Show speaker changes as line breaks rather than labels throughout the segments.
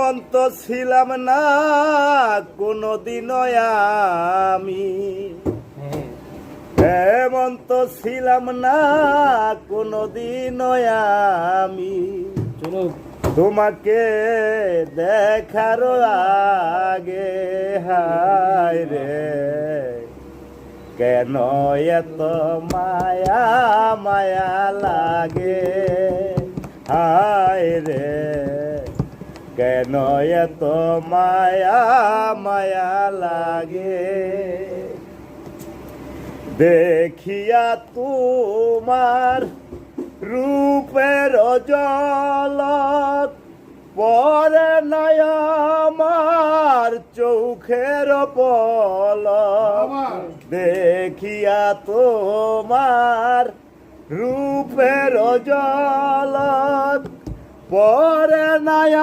এমন তো ছিলাম না কোনদিনও আমি, এমন তো ছিলাম না কোনদিনও আমি। তোমাকে দেখার আগে হায় রে কেন এত মায়া মায়া লাগে, হায় রে কেন এত মায়া মায়া লাগে। দেখিয়া তোমার রূপের জলত পরে নাই আমার চোখের পলক। দেখিয়া তোমার রূপের জলত পরে নাই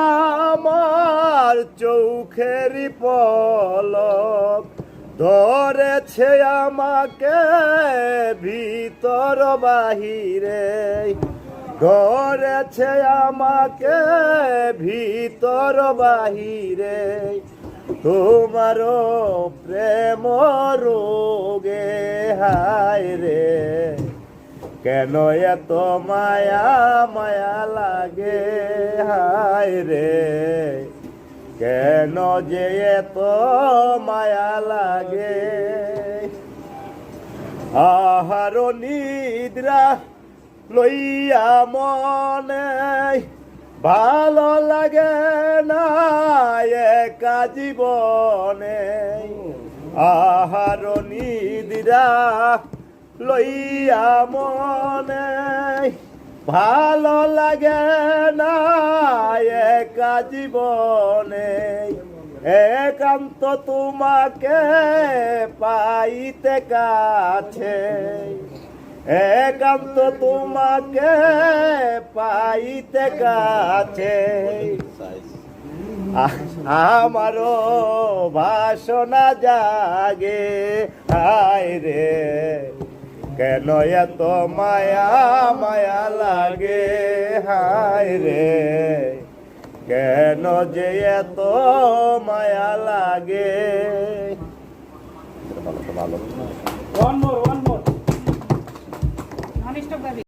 আমার চোখের পলক। ধরেছে আমাকে ভিতর বাহিরে, ধরেছে আমাকে ভিতর বাহিরে। তোমার প্রেম রোগে হায় রে কেন এত মায়া মায়া লাগে, হায় রে কেন যে এত মায়া লাগে। আহার নিদ্রা লইয়া মনে ভালো লাগে না একা জীবনে। আহার নিদ্রা লইয়া মনে ভালো লাগে না একা জীবনে। একান্ত তোমাকে পাইতে কাছে, একান্ত তোমাকে পাইতে কাছে। আমারও বাসনা জাগে হায় রে কেন এত মায়া মায়া লাগে, হায় রে কেন যে এত মায়া লাগে। ভালো ভালো।